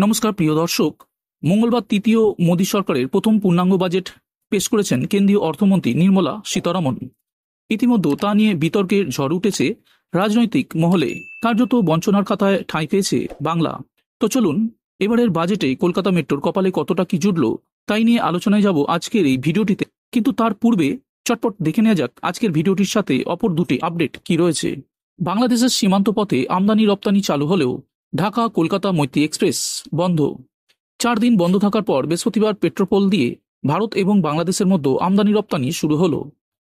নমস্কার প্রিয় দর্শক, মঙ্গলবার তৃতীয় মোদী সরকারের প্রথম পূর্ণাঙ্গ বাজেট পেশ করেছেন কেন্দ্রীয় অর্থমন্ত্রী নির্মলা সীতারমণ। ইতিমধ্যে তা নিয়ে বিতর্কের ঝড় উঠেছে রাজনৈতিক মহলে। কার্যত বঞ্চনার খাতায় ঠাঁই পেয়েছে বাংলা। তো চলুন এবারের বাজেটে কলকাতা মেট্রোর কপালে কতটা কি জুটল তাই নিয়ে আলোচনায় যাব আজকের এই ভিডিওটিতে। কিন্তু তার পূর্বে চটপট দেখে নেওয়া যাক আজকের ভিডিওটির সাথে অপর দুটি আপডেট কি রয়েছে। বাংলাদেশের সীমান্ত পথে আমদানি রপ্তানি চালু হলেও ঢাকা কলকাতা মৈত্রী এক্সপ্রেস বন্ধ। 4 দিন বন্ধ থাকার পর বৃহস্পতিবার পেট্রোপোল দিয়ে ভারত এবং বাংলাদেশের মধ্যে আমদানি রপ্তানি শুরু হলো,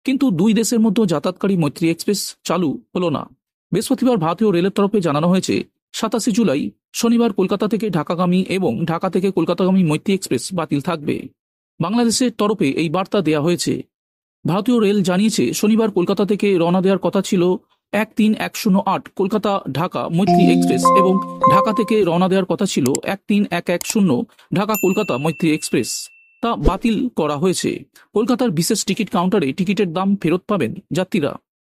কিন্তু দুই দেশের মধ্যে যাতায়াতকারী মৈত্রী এক্সপ্রেস চালু হলো না। বৃহস্পতিবার ভারতীয় রেলের তরফে জানানো হয়েছে 27 জুলাই শনিবার কলকাতা থেকে ঢাকাগামী এবং ঢাকা থেকে কলকাতাগামী মৈত্রী এক্সপ্রেস বাতিল থাকবে। বাংলাদেশের তরফে এই বার্তা দেয়া হয়েছে। ভারতীয় রেল জানিয়েছে শনিবার কলকাতা থেকে রওনা দেওয়ার কথা ছিল 13108 কলকাতা ঢাকা মৈত্রী এক্সপ্রেস এবং ঢাকা থেকে রওনা দেওয়ার কথা ছিল 13110 ঢাকা কলকাতা মৈত্রী এক্সপ্রেস। তা বাতিল করা হয়েছে। কলকাতার বিশেষ টিকিট কাউন্টারে টিকিটের দাম ফেরত পাবেন যাত্রীরা।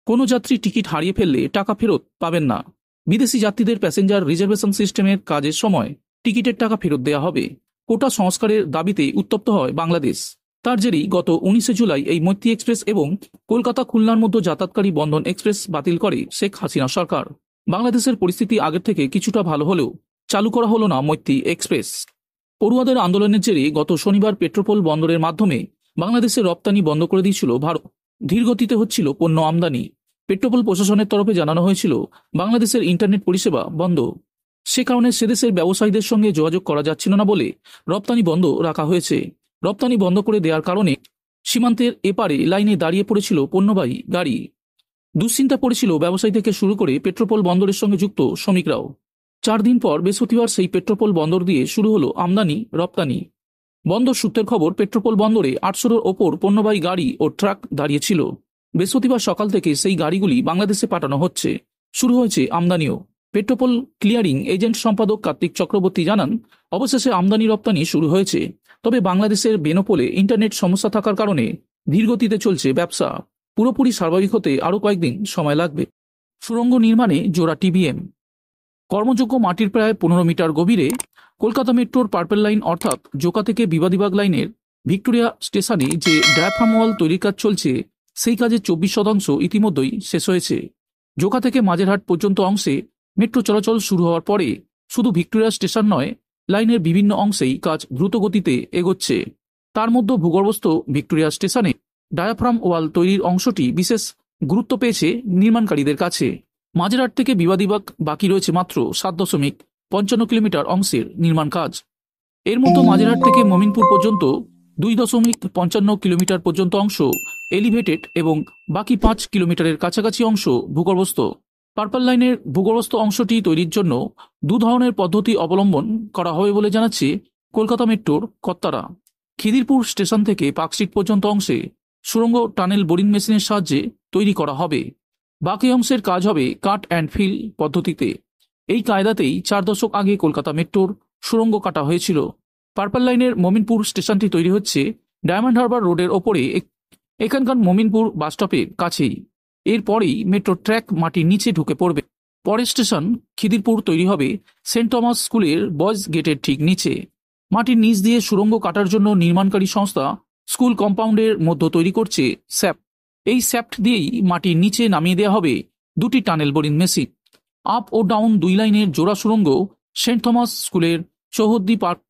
কোনো যাত্রী টিকিট হারিয়ে ফেললে টাকা ফেরত পাবেন না। বিদেশি যাত্রীদের প্যাসেঞ্জার রিজার্ভেশন সিস্টেমের কাজের সময় টিকিটের টাকা ফেরত দেওয়া হবে। কোটা সংস্কারের দাবিতে উত্তপ্ত হয় বাংলাদেশ। তার জেরেই গত 19 জুলাই এই মৈত্রী এক্সপ্রেস এবং কলকাতা খুলনার মধ্যে যাতায়াতকারী বন্ধন এক্সপ্রেস বাতিল করে শেখ হাসিনা সরকার। বাংলাদেশের পরিস্থিতি আগের থেকে কিছুটা ভালো হলেও চালু করা হলো না মৈত্রী এক্সপ্রেস। পড়ুয়াদের আন্দোলনের জেরে গত শনিবার পেট্রোপোল বন্দরের মাধ্যমে বাংলাদেশের রপ্তানি বন্ধ করে দিয়েছিল ভারত। ধীরগতিতে হচ্ছিল পণ্য আমদানি। পেট্রোপোল প্রশাসনের তরফে জানানো হয়েছিল বাংলাদেশের ইন্টারনেট পরিষেবা বন্ধ। সে কারণে সেদেশের ব্যবসায়ীদের সঙ্গে যোগাযোগ করা যাচ্ছিল না বলে রপ্তানি বন্ধ রাখা হয়েছে। রপ্তানি বন্ধ করে দেওয়ার কারণে সীমান্তের এপারে লাইনে দাঁড়িয়ে পড়েছিল পণ্যবাহী গাড়ি। দুশ্চিন্তা পড়েছিল ব্যবসায়ী থেকে শুরু করে পেট্রোপোল বন্দরের সঙ্গে যুক্ত শ্রমিকরাও। 4 দিন পর বৃহস্পতিবার সেই পেট্রোপোল বন্দর দিয়ে শুরু হলো আমদানি রপ্তানি। বন্দর সূত্রের খবর, পেট্রোপোল বন্দরে 800-এর ওপর পণ্যবাহী গাড়ি ও ট্রাক দাঁড়িয়েছিল। বৃহস্পতিবার সকাল থেকে সেই গাড়িগুলি বাংলাদেশে পাঠানো হচ্ছে। শুরু হয়েছে আমদানিও। পেট্রোপোল ক্লিয়ারিং এজেন্ট সম্পাদক কার্তিক চক্রবর্তী জানান, অবশেষে আমদানি রপ্তানি শুরু হয়েছে। তবে বাংলাদেশের বেনোপোলে ইন্টারনেট সমস্যা থাকার কারণে ধীরগতিতে চলছে ব্যবসা। পুরোপুরি স্বাভাবিক হতে আরও কয়েকদিন সময় লাগবে। সুড়ঙ্গ নির্মাণে জোড়া টিবিএম। কর্মযোগ্য মাটির প্রায় 15 মিটার গভীরে কলকাতা মেট্রোর পার্পেল লাইন অর্থাৎ জোকা থেকে বিবাদীবাগ লাইনের ভিক্টোরিয়া স্টেশনে যে ডায়াফ্রাম ওয়াল তৈরির কাজ চলছে সেই কাজের 24% ইতিমধ্যেই শেষ হয়েছে। জোকা থেকে মাঝেরহাট পর্যন্ত অংশে মেট্রো চলাচল শুরু হওয়ার পরে শুধু ভিক্টোরিয়া স্টেশন নয়, লাইনের বিভিন্ন অংশেই কাজ দ্রুত গতিতে এগোচ্ছে। তার মধ্যে ভূগর্ভস্থ ভিক্টোরিয়া স্টেশনে ডায়াফ্রাম ওয়াল তৈরির অংশটি বিশেষ গুরুত্ব পেয়েছে নির্মাণকারীদের কাছে। মাঝেরহাট থেকে বিবাদীবাগ বাকি রয়েছে মাত্র 7.55 কিলোমিটার অংশের নির্মাণ কাজ। এর মধ্যে মাঝেরহাট থেকে মমিনপুর পর্যন্ত 2.55 কিলোমিটার পর্যন্ত অংশ এলিভেটেড এবং বাকি 5 কিলোমিটারের কাছাকাছি অংশ ভূগর্ভস্থ। পার্পল লাইনের ভূগর্ভস্থ অংশটি তৈরির জন্য 2 ধরনের পদ্ধতি অবলম্বন করা হবে বলে জানাচ্ছে কলকাতা মেট্রোর কর্তারা। খিদিরপুর স্টেশন থেকে পার্কস্ট্রিট পর্যন্ত অংশে সুড়ঙ্গ টানেল বোরিং মেশিনের সাহায্যে তৈরি করা হবে। বাকি অংশের কাজ হবে কাট অ্যান্ড ফিল পদ্ধতিতে। এই কায়দাতেই 4 দশক আগে কলকাতা মেট্রোর সুড়ঙ্গ কাটা হয়েছিল। পার্পল লাইনের মমিনপুর স্টেশনটি তৈরি হচ্ছে ডায়মন্ড হারবার রোডের ওপরে, এখানকার মমিনপুর বাসস্টপের কাছেই। এরপরেই মেট্রো ট্র্যাক মাটির নিচে ঢুকে পড়বে। পরের স্টেশন খিদিরপুর তৈরি হবে সেন্ট থমাস স্কুলের বয়েজ গেটের ঠিক নিচে। মাটির নিচ দিয়ে সুড়ঙ্গ কাটার জন্য নির্মাণকারী সংস্থা স্কুল কম্পাউন্ডের মধ্যে তৈরি করছে স্যাপ। এই স্যাপ্ট দিয়েই মাটির নিচে নামিয়ে দেওয়া হবে 2টি টানেল বোরিং মেশিন। আপ ও ডাউন 2 লাইনের জোড়া সুড়ঙ্গ সেন্ট থমাস স্কুলের চৌহদ্দি পার্ক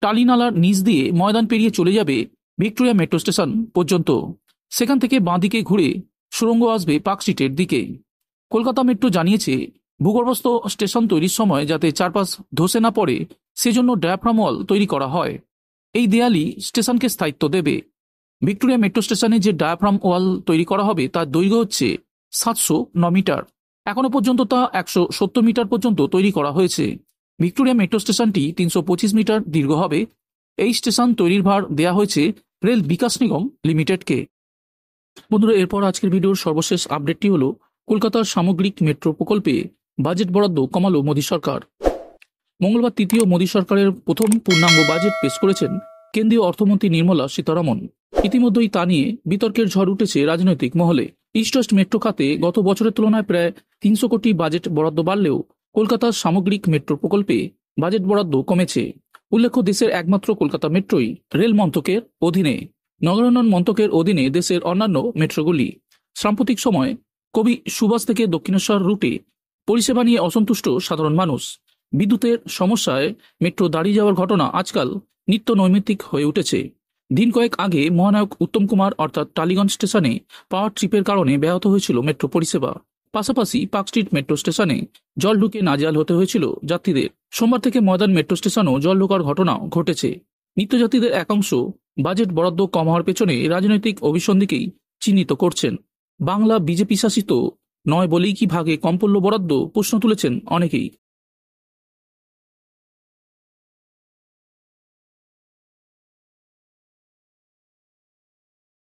টালিনালার নিচ দিয়ে ময়দান পেরিয়ে চলে যাবে ভিক্টোরিয়া মেট্রো স্টেশন পর্যন্ত। সেখান থেকে বাঁদিকে ঘুরে সুড়ঙ্গ আসবে পার্কস্ট্রিটের দিকে। কলকাতা মেট্রো জানিয়েছে ভূগর্ভস্থ স্টেশন তৈরির সময় যাতে চারপাশ ধসে না পড়ে সেজন্য ডায়াফ্রাম ওয়াল তৈরি করা হয়। এই দেয়ালই স্টেশনকে স্থায়িত্ব দেবে। ভিক্টোরিয়া মেট্রো স্টেশনে যে ডায়াফ্রাম ওয়াল তৈরি করা হবে তার দৈর্ঘ্য হচ্ছে 709 মিটার। এখনো পর্যন্ত তা 170 মিটার পর্যন্ত তৈরি করা হয়েছে। ভিক্টোরিয়া মেট্রো স্টেশনটি 325 মিটার দীর্ঘ হবে। এই স্টেশন তৈরির ভার দেয়া হয়েছে রেল বিকাশ নিগম লিমিটেডকে। বন্ধুরা, এরপর আজকের ভিডিওর সর্বশেষ আপডেটটি হলো কলকাতার সামগ্রিক মেট্রো প্রকল্পে বাজেট বরাদ্দ কমালো মোদী সরকার। মঙ্গলবার তৃতীয় মোদী সরকারের প্রথম পূর্ণাঙ্গ বাজেট পেশ করেছেন কেন্দ্রীয় অর্থমন্ত্রী নির্মলা সীতারমণ। ইতিমধ্যেই তা নিয়ে বিতর্কের ঝড় উঠেছে রাজনৈতিক মহলে। ইস্ট ওয়েস্ট মেট্রো খাতে গত বছরের তুলনায় প্রায় 300 কোটি বাজেট বরাদ্দ বাড়লেও কলকাতার সামগ্রিক মেট্রো প্রকল্পে বাজেট বরাদ্দ কমেছে। উল্লেখ্য, দেশের একমাত্র কলকাতা মেট্রোই রেল মন্ত্রকের অধীনে, নগরায়ণ মন্ত্রকের অধীনে দেশের অন্যান্য মেট্রোগুলি। সাম্প্রতিক সময় কবি সুভাষ থেকে দক্ষিণেশ্বর রুটে পরিষেবা নিয়ে অসন্তুষ্ট সাধারণ মানুষ। বিদ্যুতের সমস্যায় মেট্রো দাঁড়িয়ে যাওয়ার ঘটনা আজকাল নিত্য নৈমিত্তিক হয়ে উঠেছে। দিন কয়েক আগে মহানায়ক উত্তম কুমার অর্থাৎ টালিগঞ্জ স্টেশনে পাওয়ার ট্রিপের কারণে ব্যাহত হয়েছিল মেট্রো পরিষেবা। পাশাপাশি পার্ক স্ট্রিট মেট্রো স্টেশনে জল ঢুকে নাজেহাল হতে হয়েছিল যাত্রীদের। সোমবার থেকে ময়দান মেট্রো স্টেশনও জল ঢোকার ঘটনাও ঘটেছে। নিত্যযাত্রীদের একাংশ বাজেট বরাদ্দ কম হওয়ার পেছনে রাজনৈতিক অভিসন্ধিকেই চিহ্নিত করছেন। বাংলা বিজেপি শাসিত নয় বলেই কি ভাগে কম পড়ল বরাদ্দ, প্রশ্ন তুলেছেন অনেকেই।